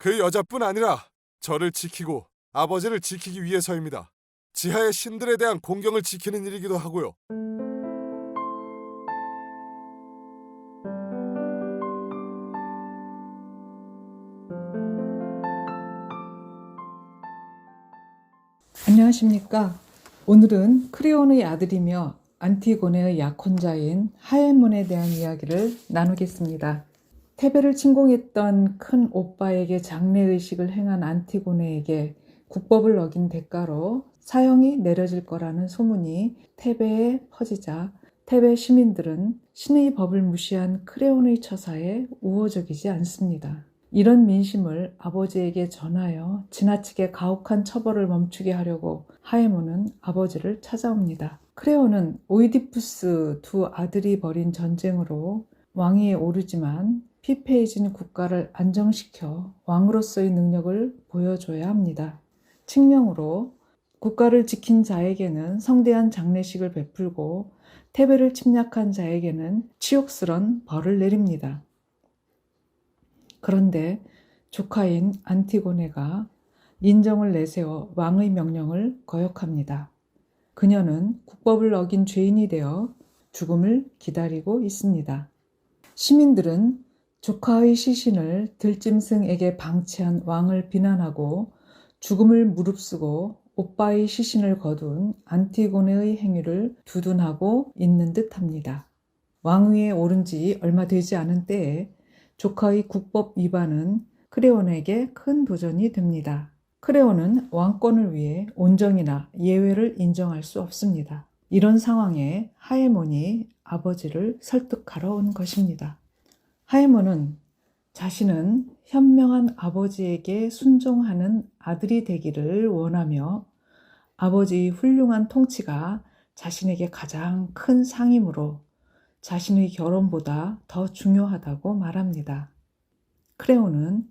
그 여자뿐 아니라 저를 지키고 아버지를 지키기 위해서입니다. 지하의 신들에 대한 공경을 지키는 일이기도 하고요. 안녕하십니까. 오늘은 크레온의 아들이며 안티고네의 약혼자인 하에몬에 대한 이야기를 나누겠습니다. 테베를 침공했던 큰 오빠에게 장례의식을 행한 안티고네에게 국법을 어긴 대가로 사형이 내려질 거라는 소문이 테베에 퍼지자 테베 시민들은 신의 법을 무시한 크레온의 처사에 우호적이지 않습니다. 이런 민심을 아버지에게 전하여 지나치게 가혹한 처벌을 멈추게 하려고 하에몬은 아버지를 찾아옵니다. 크레온은 오이디푸스 두 아들이 벌인 전쟁으로 왕위에 오르지만 피폐해진 국가를 안정시켜 왕으로서의 능력을 보여줘야 합니다. 칙령으로 국가를 지킨 자에게는 성대한 장례식을 베풀고 테베를 침략한 자에게는 치욕스런 벌을 내립니다. 그런데 조카인 안티고네가 인정을 내세워 왕의 명령을 거역합니다. 그녀는 국법을 어긴 죄인이 되어 죽음을 기다리고 있습니다. 시민들은 조카의 시신을 들짐승에게 방치한 왕을 비난하고 죽음을 무릅쓰고 오빠의 시신을 거둔 안티고네의 행위를 두둔하고 있는 듯합니다. 왕위에 오른 지 얼마 되지 않은 때에 조카의 국법 위반은 크레온에게 큰 도전이 됩니다. 크레온은 왕권을 위해 온정이나 예외를 인정할 수 없습니다. 이런 상황에 하에몬이 아버지를 설득하러 온 것입니다. 하에몬은 자신은 현명한 아버지에게 순종하는 아들이 되기를 원하며 아버지의 훌륭한 통치가 자신에게 가장 큰 상이므로 자신의 결혼보다 더 중요하다고 말합니다. 크레온은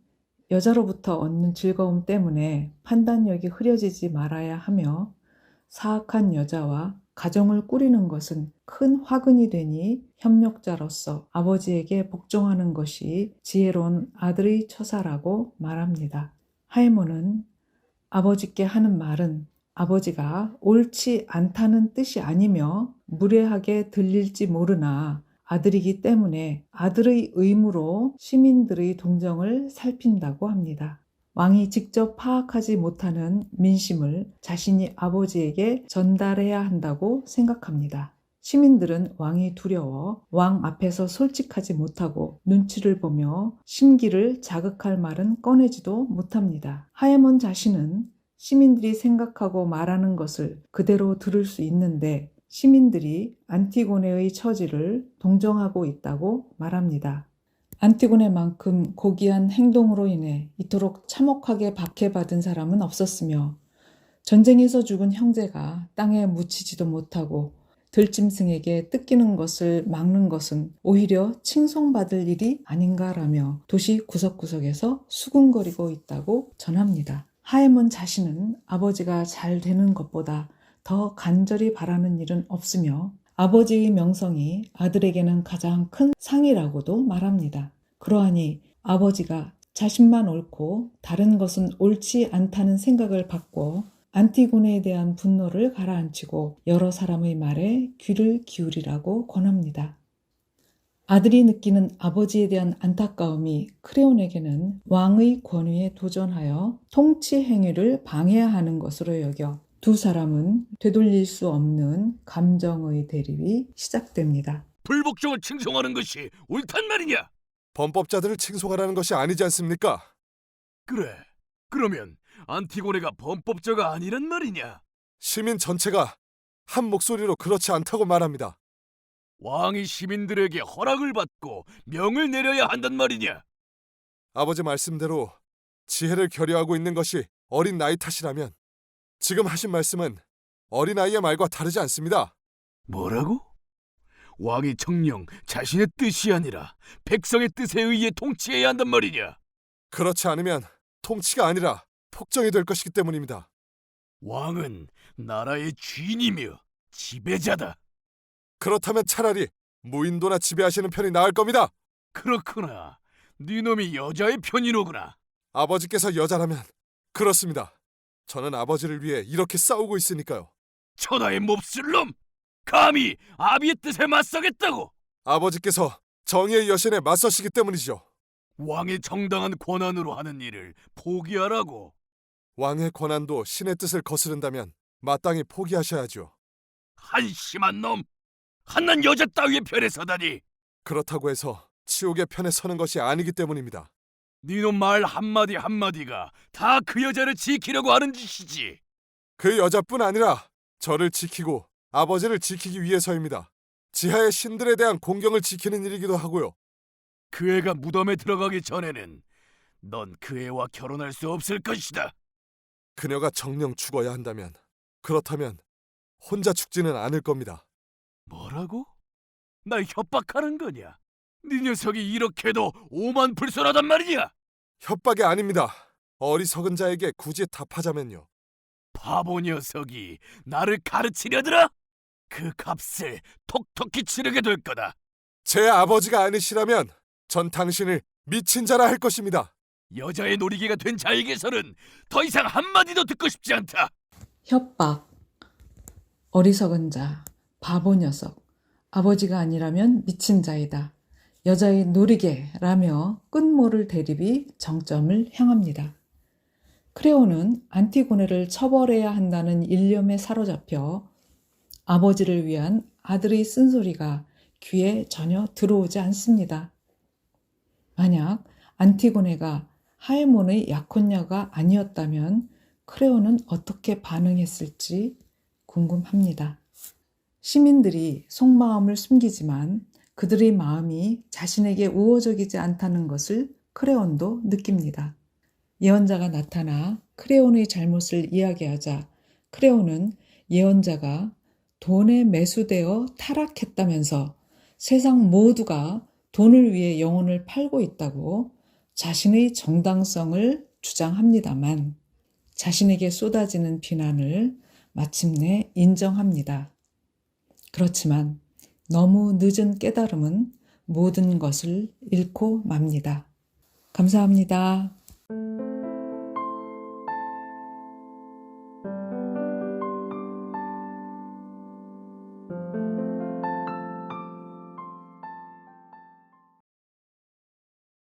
여자로부터 얻는 즐거움 때문에 판단력이 흐려지지 말아야 하며 사악한 여자와 가정을 꾸리는 것은 큰 화근이 되니 협력자로서 아버지에게 복종하는 것이 지혜로운 아들의 처사라고 말합니다. 하에몬은 아버지께 하는 말은 아버지가 옳지 않다는 뜻이 아니며 무례하게 들릴지 모르나 아들이기 때문에 아들의 의무로 시민들의 동정을 살핀다고 합니다. 왕이 직접 파악하지 못하는 민심을 자신이 아버지에게 전달해야 한다고 생각합니다. 시민들은 왕이 두려워 왕 앞에서 솔직하지 못하고 눈치를 보며 심기를 자극할 말은 꺼내지도 못합니다. 하에몬 자신은 시민들이 생각하고 말하는 것을 그대로 들을 수 있는데 시민들이 안티고네의 처지를 동정하고 있다고 말합니다. 안티고네만큼 고귀한 행동으로 인해 이토록 참혹하게 박해받은 사람은 없었으며 전쟁에서 죽은 형제가 땅에 묻히지도 못하고 들짐승에게 뜯기는 것을 막는 것은 오히려 칭송받을 일이 아닌가라며 도시 구석구석에서 수군거리고 있다고 전합니다. 하에몬 자신은 아버지가 잘 되는 것보다 더 간절히 바라는 일은 없으며 아버지의 명성이 아들에게는 가장 큰 상이라고도 말합니다. 그러하니 아버지가 자신만 옳고 다른 것은 옳지 않다는 생각을 바꿔 안티고네에 대한 분노를 가라앉히고 여러 사람의 말에 귀를 기울이라고 권합니다. 아들이 느끼는 아버지에 대한 안타까움이 크레온에게는 왕의 권위에 도전하여 통치 행위를 방해하는 것으로 여겨 두 사람은 되돌릴 수 없는 감정의 대립이 시작됩니다. 불복종을 칭송하는 것이 옳단 말이냐? 범법자들을 칭송하라는 것이 아니지 않습니까? 그래, 그러면 안티고네가 범법자가 아니란 말이냐? 시민 전체가 한 목소리로 그렇지 않다고 말합니다. 왕이 시민들에게 허락을 받고 명을 내려야 한단 말이냐? 아버지 말씀대로 지혜를 결여하고 있는 것이 어린 나이 탓이라면 지금 하신 말씀은 어린아이의 말과 다르지 않습니다. 뭐라고? 왕이 정녕 자신의 뜻이 아니라 백성의 뜻에 의해 통치해야 한단 말이냐? 그렇지 않으면 통치가 아니라 폭정이 될 것이기 때문입니다. 왕은 나라의 주인이며 지배자다. 그렇다면 차라리 무인도나 지배하시는 편이 나을 겁니다. 그렇구나. 네 놈이 여자의 편이로구나. 아버지께서 여자라면 그렇습니다. 저는 아버지를 위해 이렇게 싸우고 있으니까요. 천하의 몹쓸 놈! 감히 아비의 뜻에 맞서겠다고! 아버지께서 정의의 여신에 맞서시기 때문이죠. 왕의 정당한 권한으로 하는 일을 포기하라고. 왕의 권한도 신의 뜻을 거스른다면 마땅히 포기하셔야죠. 한심한 놈! 한낱 여자 따위의 편에 서다니! 그렇다고 해서 치옥의 편에 서는 것이 아니기 때문입니다. 네놈 말 한마디 한마디가 다 그 여자를 지키려고 하는 짓이지. 그 여자뿐 아니라 저를 지키고 아버지를 지키기 위해서입니다. 지하의 신들에 대한 공경을 지키는 일이기도 하고요. 그 애가 무덤에 들어가기 전에는 넌 그 애와 결혼할 수 없을 것이다. 그녀가 정령 죽어야 한다면, 그렇다면 혼자 죽지는 않을 겁니다. 뭐라고? 날 협박하는 거냐? 네 녀석이 이렇게도 오만불손하단 말이냐? 협박이 아닙니다. 어리석은 자에게 굳이 답하자면요. 바보 녀석이 나를 가르치려들어? 그 값을 톡톡히 치르게 될 거다. 제 아버지가 아니시라면 전 당신을 미친 자라 할 것입니다. 여자의 놀이개가 된 자에게서는 더 이상 한마디도 듣고 싶지 않다. 협박, 어리석은 자, 바보 녀석, 아버지가 아니라면 미친 자이다. 여자의 놀이개라며 끝모를 대립이 정점을 향합니다. 크레오는 안티고네를 처벌해야 한다는 일념에 사로잡혀 아버지를 위한 아들의 쓴소리가 귀에 전혀 들어오지 않습니다. 만약 안티고네가 하에몬의 약혼녀가 아니었다면 크레오는 어떻게 반응했을지 궁금합니다. 시민들이 속마음을 숨기지만 그들의 마음이 자신에게 우호적이지 않다는 것을 크레온도 느낍니다. 예언자가 나타나 크레온의 잘못을 이야기하자 크레온은 예언자가 돈에 매수되어 타락했다면서 세상 모두가 돈을 위해 영혼을 팔고 있다고 자신의 정당성을 주장합니다만 자신에게 쏟아지는 비난을 마침내 인정합니다. 그렇지만 너무 늦은 깨달음은 모든 것을 잃고 맙니다. 감사합니다.